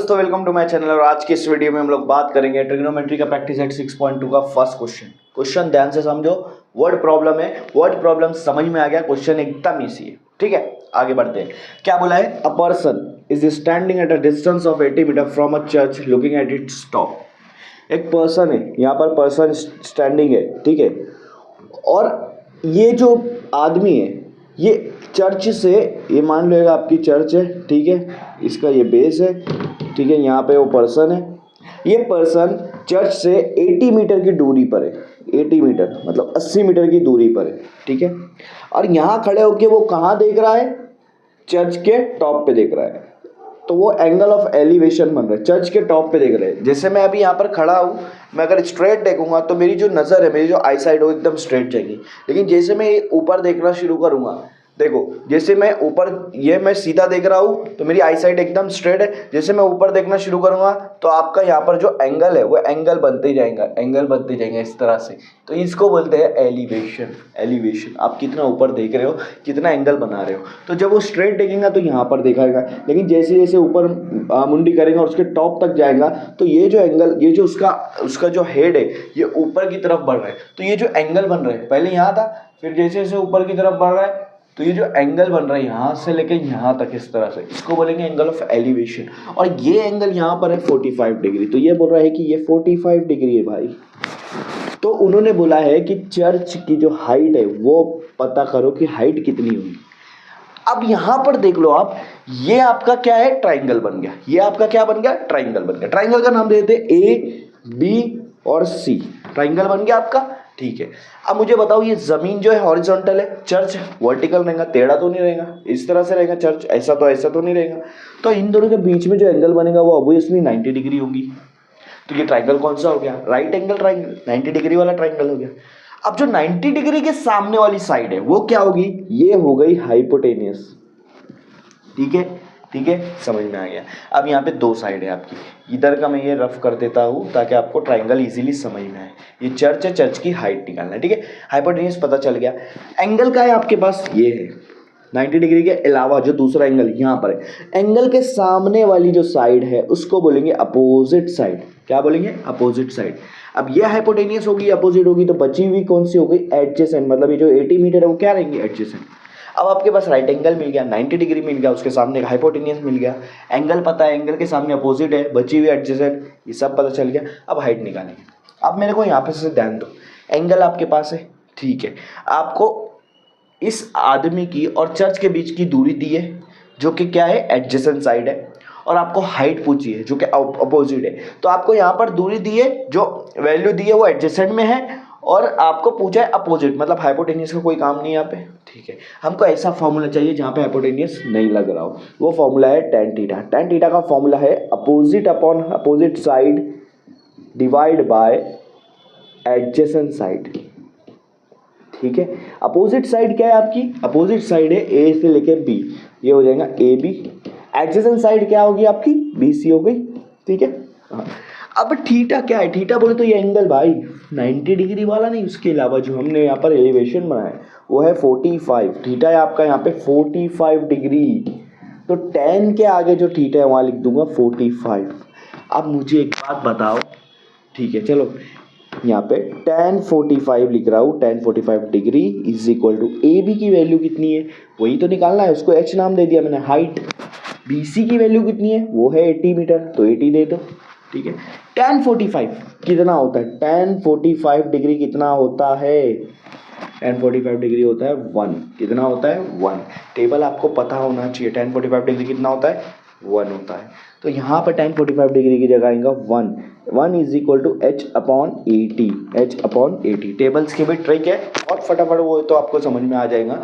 दोस्तों, welcome to my channel. और आज की इस वीडियो में हम लोग बात करेंगे ट्रिग्नोमेट्री का प्रैक्टिस सेट 6.2 का फर्स्ट क्वेश्चन ध्यान से समझो। वर्ड प्रॉब्लम है, वर्ड प्रॉब्लम समझ में आ गया, क्वेश्चन एकदम इजी है। ठीक है, आगे बढ़ते हैं। क्या बोला है? A person is standing at a distance of 80 metre from a church looking at its top. एक पर्सन है, यहाँ पर पर्सन स्टैंडिंग है, ठीक है। और ये जो आदमी है ये चर्च से, ये मान लो आपकी चर्च है, ठीक है, इसका ये बेस है, ठीक है, यहाँ पे वो पर्सन है। ये पर्सन चर्च से 80 मीटर की दूरी पर है, 80 मीटर मतलब 80 मीटर की दूरी पर है, ठीक है। और यहाँ खड़े होके वो कहाँ देख रहा है? चर्च के टॉप पे देख रहा है। तो वो एंगल ऑफ एलिवेशन बन रहा है, चर्च के टॉप पे देख रहे हैं। जैसे मैं अभी यहाँ पर खड़ा हूँ, मैं अगर स्ट्रेट देखूंगा तो मेरी जो नज़र है, मेरी जो आई साइड हो एकदम स्ट्रेट जाएगी। लेकिन जैसे मैं ऊपर देखना शुरू करूँगा, देखो जैसे मैं ऊपर, ये मैं सीधा देख रहा हूँ तो मेरी आई साइड एकदम स्ट्रेट है। जैसे मैं ऊपर देखना शुरू करूँगा तो आपका यहाँ पर जो एंगल है वो एंगल बनते ही जाएगा, एंगल बनते जाएंगे इस तरह से। तो इसको बोलते हैं एलिवेशन। एलिवेशन, आप कितना ऊपर देख रहे हो, कितना एंगल बना रहे हो। तो जब वो स्ट्रेट देखेगा तो यहाँ पर देखाएगा, लेकिन जैसे जैसे ऊपर मुंडी करेगा और उसके टॉप तक जाएगा तो ये जो एंगल, ये जो उसका जो हेड है ये ऊपर की तरफ बढ़ रहा है। तो ये जो एंगल बन रहा है, पहले यहाँ था, फिर जैसे जैसे ऊपर की तरफ बढ़ रहा है, तो ये जो एंगल बन रहा है यहाँ से लेके यहाँ तक इस तरह से, इसको बोलेंगे एंगल ऑफ एलिवेशन। और ये एंगल यहाँ पर है 45 डिग्री। तो ये बोल रहा है कि ये 45 डिग्री है भाई। तो उन्होंने बोला है कि चर्च की जो हाइट है वो पता करो कि हाइट कितनी होगी। अब यहाँ पर देख लो आप, ये आपका क्या है? ट्राइंगल बन गया। ये आपका क्या बन गया? ट्राइंगल बन गया। ट्राइंगल का नाम देते ए, बी और सी। ट्राइंगल बन गया आपका, ठीक है। अब मुझे बताओ, ये जमीन जो है हॉरिजॉन्टल है, चर्च वर्टिकल रहेगा, टेढ़ा तो नहीं रहेगा, इस तरह से रहेगा चर्च, ऐसा तो नहीं रहेगा। तो इन दोनों के बीच में जो एंगल बनेगा वो ऑब्वियसली 90 डिग्री होगी। तो ये ट्राइंगल कौन सा हो गया? राइट एंगल ट्राइंगल, 90 डिग्री वाला ट्राइंगल हो गया। अब जो 90 डिग्री के सामने वाली साइड है वो क्या होगी? ये हो गई हाइपोटेनियस। ठीक है, ठीक है, समझ में आ गया। अब यहाँ पे दो साइड है आपकी, इधर का मैं ये रफ कर देता हूँ ताकि आपको ट्राइंगल इजीली समझ में आए। ये चर्च है, चर्च की हाइट निकालना है, ठीक है। हाइपोटेन्यूज पता चल गया। एंगल का है आपके पास, ये है 90 डिग्री के अलावा जो दूसरा एंगल यहाँ पर है। एंगल के सामने वाली जो साइड है उसको बोलेंगे अपोजिट साइड। क्या बोलेंगे? Opposite side. अब ये हाइपोटेनियस होगी, अपोजिट होगी, तो बची हुई कौन सी हो गई? एडजेसेंट। मतलब ये जो 80 मीटर है वो क्या रहेंगी? एडजेसेंट। अब आपके पास राइट एंगल मिल गया, 90 डिग्री मिल गया, उसके सामने हाइपोटेनियस मिल गया, एंगल पता है, एंगल के सामने अपोजिट है, बची हुई एडजेसेंट, ये सब पता चल गया। अब हाइट निकालेंगे। अब मेरे को यहाँ पे से ध्यान दो, एंगल आपके पास है, ठीक है। आपको इस आदमी की और चर्च के बीच की दूरी दी है जो कि क्या है? एडजेसेंट साइड है। और आपको हाइट पूछी है जो कि अपोजिट है। तो आपको यहाँ पर दूरी दी है, जो वैल्यू दी है वो एडजेसेंट में है, और आपको पूछा है अपोजिट, मतलब हाइपोटेनियस का कोई काम नहीं है यहाँ पे, ठीक है। हमको ऐसा फॉर्मूला चाहिए जहाँ पे हाइपोटेनियस नहीं लग रहा हो। वो फॉर्मूला है tan थीटा। tan थीटा का फॉर्मूला है opposite upon opposite side divide by adjacent side, ठीक है। अपोजिट साइड क्या है आपकी? अपोजिट साइड है ए से लेके बी, ये हो जाएगा ए बी। एडजेसेंट साइड क्या होगी आपकी? बी सी हो गई, ठीक है। अब थीटा क्या है? थीटा बोले तो ये एंगल भाई 90 डिग्री वाला नहीं, उसके अलावा जो हमने यहाँ पर एलिवेशन बनाया है वो है 45। थीटा है आपका यहाँ पे 45 डिग्री। तो tan के आगे जो थीटा है वहाँ लिख दूंगा 45। अब मुझे एक बात बताओ, ठीक है, चलो यहाँ पे tan 45 लिख रहा हूँ। tan 45 degree is equal to A B की वैल्यू कितनी है वही तो निकालना है, उसको h नाम दे दिया मैंने, हाइट। बी सी की वैल्यू कितनी है? वो है 80 मीटर, तो 80 दे दो, ठीक है। tan 45 कितना होता है? tan 45 डिग्री कितना होता है? tan 45 डिग्री होता है 1। कितना होता है? 1। टेबल आपको पता होना चाहिए। tan 45 डिग्री कितना होता है? 1 होता है। तो यहाँ पर tan 45 डिग्री की जगह आएगा 1 is equal to h upon 80। h upon 80 tables की भी ट्रिक है, और फटाफट वो तो आपको समझ में आ जाएगा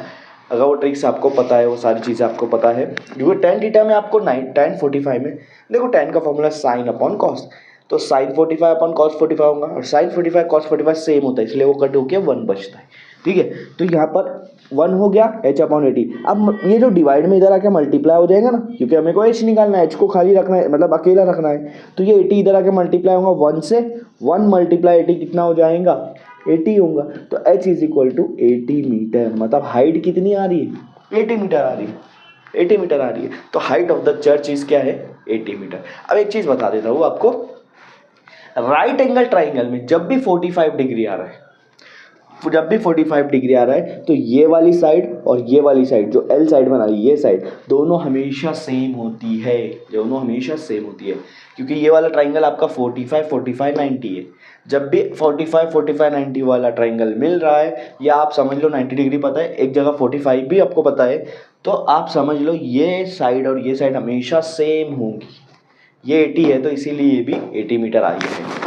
अगर वो ट्रिक्स आपको पता है, वो सारी चीज़ें आपको पता है। क्योंकि tan थीटा में आपको tan 45 में देखो, tan का फॉर्मूला साइन अपॉन कॉस, तो साइन 45 अपॉन कॉस 45 होगा, और साइन 45 कॉस 45 सेम होता है, इसलिए वो कट होकर 1 बचता है, ठीक है। तो यहाँ पर 1 हो गया h अपॉन 80। अब ये जो डिवाइड में इधर आके मल्टीप्लाई हो जाएगा ना, क्योंकि हमें को h निकालना है, h को खाली रखना है, मतलब अकेला रखना है। तो ये 80 इधर आके मल्टीप्लाई होगा 1 से, 1 मल्टीप्लाई 80 कितना हो जाएगा? 80 होगा। तो h is equal to 80 metre, मतलब हाइट कितनी आ रही है? 80 मीटर आ रही है, 80 मीटर आ रही है। तो height of the church is क्या है? 80 मीटर। अब एक चीज़ बता देता हूँ आपको, राइट एंगल ट्राइंगल में जब भी 45 डिग्री आ रहा है, जब भी 45 डिग्री आ रहा है तो ये वाली साइड और ये वाली साइड जो एल साइड बना रही है, ये साइड दोनों हमेशा सेम होती है, दोनों हमेशा सेम होती है, क्योंकि ये वाला ट्राइंगल आपका 45 45 90 है। जब भी 45 45 90 वाला ट्राइंगल मिल रहा है, या आप समझ लो 90 डिग्री पता है, एक जगह 45 भी आपको पता है, तो आप समझ लो ये साइड और ये साइड हमेशा सेम होंगी। ये 80 है तो इसीलिए ये भी 80 मीटर आई है।